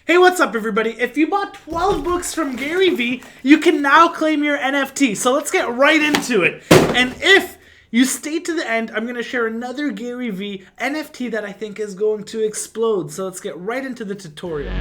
Hey, what's up everybody? If you bought 12 books from Gary Vee, you can now claim your NFT. So let's get right into it. And if you stay to the end, I'm going to share another Gary Vee NFT that I think is going to explode. So let's get right into the tutorial.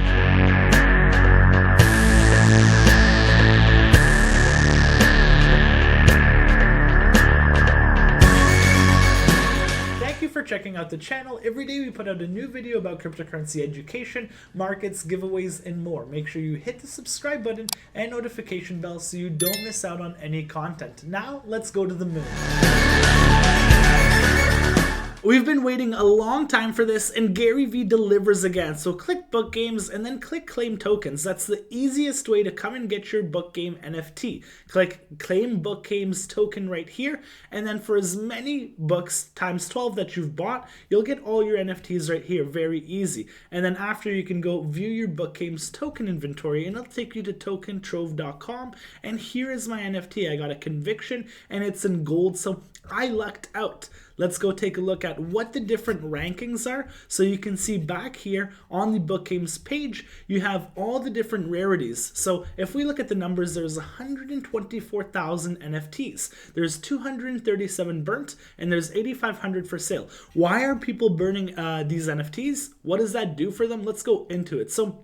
For checking out the channel. Every day we put out a new video about cryptocurrency education, markets, giveaways, and more. Make sure you hit the subscribe button and notification bell so you don't miss out on any content. Now, let's go to the moon. We've been waiting a long time for this, and Gary Vee delivers again. So click Book Games and then click Claim Tokens. That's the easiest way to come and get your book game NFT. Click Claim Book Games token right here, and then for as many books times 12 that you've bought, you'll get all your NFTs right here. Very easy. And then after, you can go view your book games token inventory, and it'll take you to tokentrove.com. And here is my NFT. I got a Conviction, and it's in gold, so I lucked out. Let's go take a look at what the different rankings are. So you can see back here on the book games page, you have all the different rarities. So if we look at the numbers, there's 124,000 NFTs. There's 237 burnt, and there's 8,500 for sale. Why are people burning these NFTs? What does that do for them? Let's go into it. So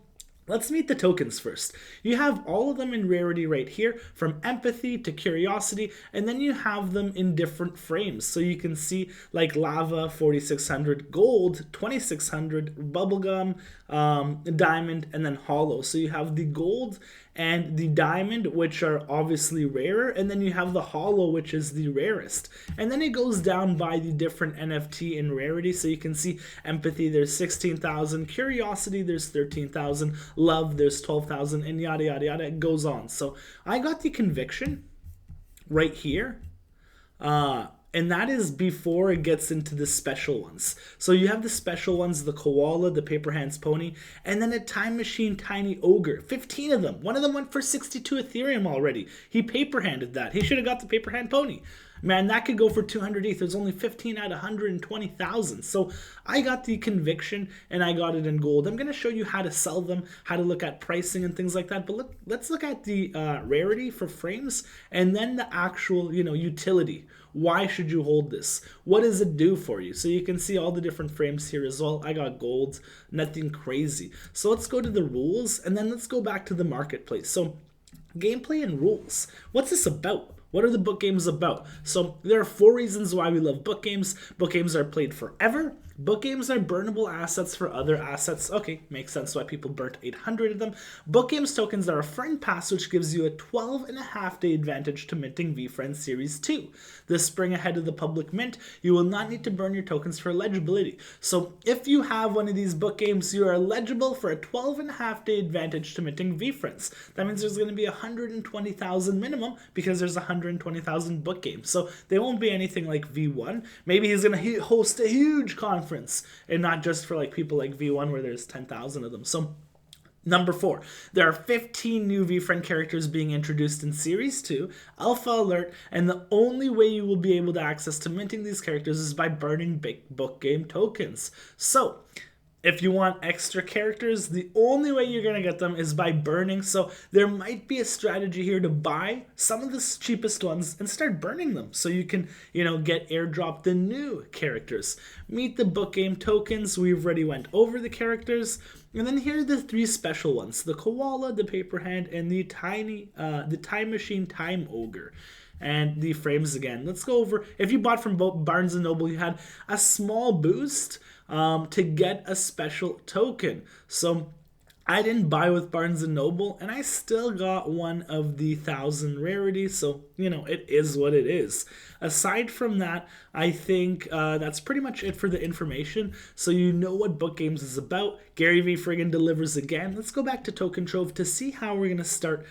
let's meet the tokens first. You have all of them in rarity right here, from empathy to curiosity, and then you have them in different frames. So you can see like lava, 4,600, gold, 2,600, bubblegum, diamond, and then hollow. So you have the gold and the diamond, which are obviously rarer, and then you have the hollow, which is the rarest. And then it goes down by the different NFT in rarity. So you can see empathy, there's 16,000, curiosity, there's 13,000, love, there's 12,000, and yada yada yada. It goes on. So I got the Conviction right here. And that is before it gets into the special ones. So you have the special ones, the koala, the paper hands pony, and then a time machine tiny ogre. 15 of them. One of them went for 62 Ethereum already. He paper handed that. He should have got the paper hand pony. Man, that could go for 200 ETH. There's only 15 out of 120,000. So I got the Conviction and I got it in gold. I'm going to show you how to sell them, how to look at pricing and things like that. But let's look at the rarity for frames and then the actual, utility. Why should you hold this? What does it do for you? So you can see all the different frames here as well. I got gold, nothing crazy. So let's go to the rules and then let's go back to the marketplace. So gameplay and rules. What's this about? What are the book games about? So there are 4 reasons why we love book games. Book games are played forever. Book games are burnable assets for other assets. Okay, makes sense why people burnt 800 of them. Book games tokens are a friend pass, which gives you a 12.5-day advantage to minting Veefriends Series 2. This spring ahead of the public mint, you will not need to burn your tokens for eligibility. So if you have one of these book games, you are eligible for a 12.5-day advantage to minting Veefriends. That means there's going to be 120,000 minimum because there's 120,000 book games. So they won't be anything like V1. Maybe he's going to host a huge conference and not just for like people like V1 where there's 10,000 of them. So number 4, there are 15 new Veefriend characters being introduced in Series 2, Alpha Alert, and the only way you will be able to access to minting these characters is by burning big book game tokens. So if you want extra characters, the only way you're going to get them is by burning. So there might be a strategy here to buy some of the cheapest ones and start burning them so you can, get airdrop the new characters. Meet the book game tokens. We've already went over the characters. And then here are the 3 special ones, the koala, the paper hand, and the time machine time ogre. And the frames again. Let's go over. If you bought from Barnes & Noble, you had a small boost to get a special token. So I didn't buy with Barnes & Noble, and I still got one of the 1,000 rarities, so, it is what it is. Aside from that, I think that's pretty much it for the information, so you know what book games is about. Gary Vee friggin' delivers again. Let's go back to Token Trove to see how we're going to start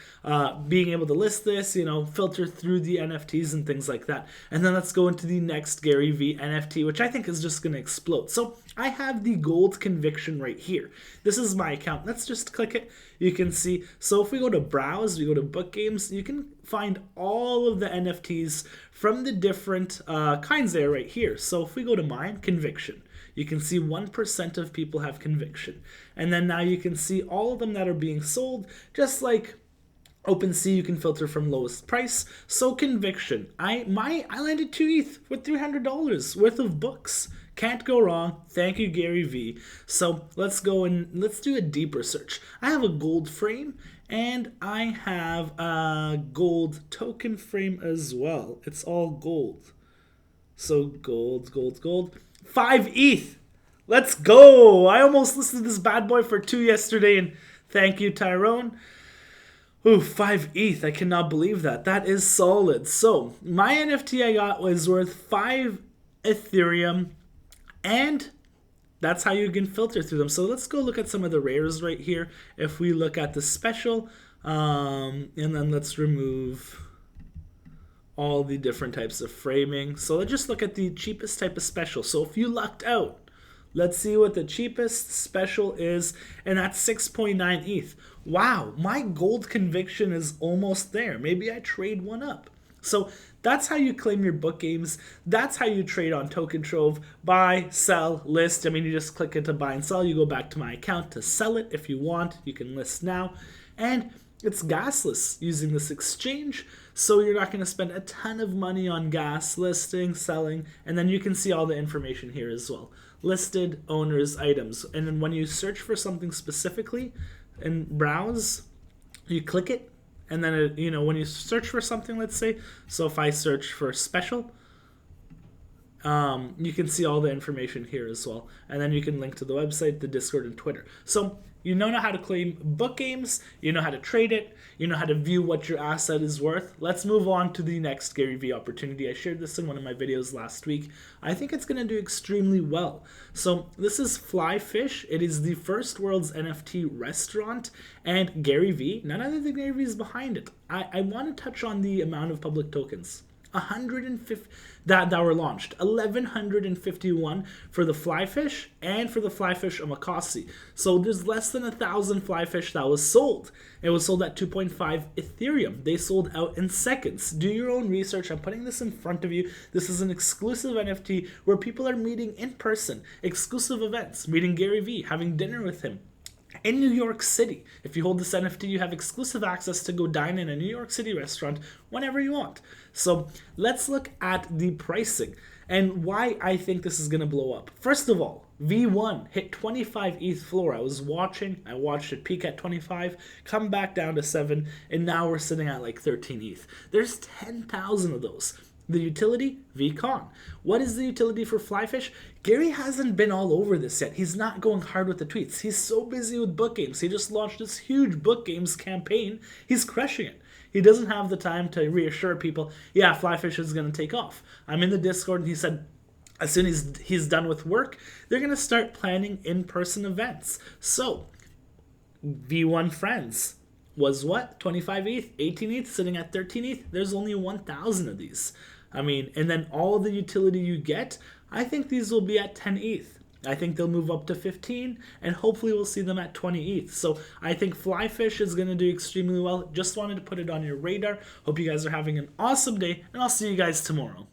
being able to list this, filter through the NFTs and things like that. And then let's go into the next Gary Vee NFT, which I think is just going to explode. So I have the gold Conviction right here. This is my account. Let's just click it. You can see. So if we go to browse, we go to book games, you can find all of the NFTs from the different kinds there right here. So if we go to mine, Conviction, You can see 1% of people have conviction. And then now you can see all of them that are being sold, just like OpenSea, you can filter from lowest price. So conviction. I landed 2 ETH with $300 worth of books. Can't go wrong. Thank you, Gary Vee. So let's go and let's do a deeper search. I have a gold frame and I have a gold token frame as well. It's all gold. So gold. 5 ETH. Let's go. I almost listed this bad boy for 2 yesterday, and thank you, Tyrone. Ooh, 5 ETH. I cannot believe that. That is solid. So my NFT I got was worth 5 Ethereum, and that's how you can filter through them. So let's go look at some of the rares right here. If we look at the special, and then let's remove all the different types of framing. So let's just look at the cheapest type of special. So if you lucked out, let's see what the cheapest special is, and that's 6.9 ETH. Wow, my gold conviction is almost there. Maybe I trade one up. So that's how you claim your book games. That's how you trade on Token Trove. Buy, sell, list. I mean, you just click into buy and sell. You go back to my account to sell it if you want. You can list now. And it's gasless using this exchange, so you're not going to spend a ton of money on gas, listing, selling, and then you can see all the information here as well. Listed, owners, items. And then when you search for something specifically and browse, you click it, and then when you search for something, let's say, so if I search for special, you can see all the information here as well. And then you can link to the website, the Discord, and Twitter. So you know how to claim book games, you know how to trade it, you know how to view what your asset is worth. Let's move on to the next Gary Vee opportunity. I shared this in one of my videos last week. I think it's going to do extremely well. So this is Flyfish. It is the first world's NFT restaurant, and Gary Vee, none other than Gary Vee, is behind it. I want to touch on the amount of public tokens. 150 that were launched, 1,151 for the Flyfish and for the Flyfish Omakase. So there's less than 1,000 Flyfish that was sold. It was sold at 2.5 Ethereum. They sold out in seconds. Do your own research. I'm putting this in front of you. This is an exclusive NFT where people are meeting in person, exclusive events, meeting Gary Vee, having dinner with him. In New York City, if you hold this NFT, you have exclusive access to go dine in a New York City restaurant whenever you want. So let's look at the pricing and why I think this is going to blow up. First of all, V1 hit 25 ETH floor. I watched it peak at 25, come back down to 7, and now we're sitting at like 13 ETH. There's 10,000 of those. The utility, VCon. What is the utility for Flyfish? Gary hasn't been all over this yet. He's not going hard with the tweets. He's so busy with book games. He just launched this huge book games campaign. He's crushing it. He doesn't have the time to reassure people, yeah, Flyfish is going to take off. I'm in the Discord, and he said as soon as he's done with work, they're going to start planning in-person events. So, Veefriends was what? 25 ETH, 18 ETH, sitting at 13 ETH. There's only 1,000 of these. I mean, and then all of the utility you get, I think these will be at 10 ETH. I think they'll move up to 15, and hopefully we'll see them at 20 ETH. So I think Flyfish is going to do extremely well. Just wanted to put it on your radar. Hope you guys are having an awesome day, and I'll see you guys tomorrow.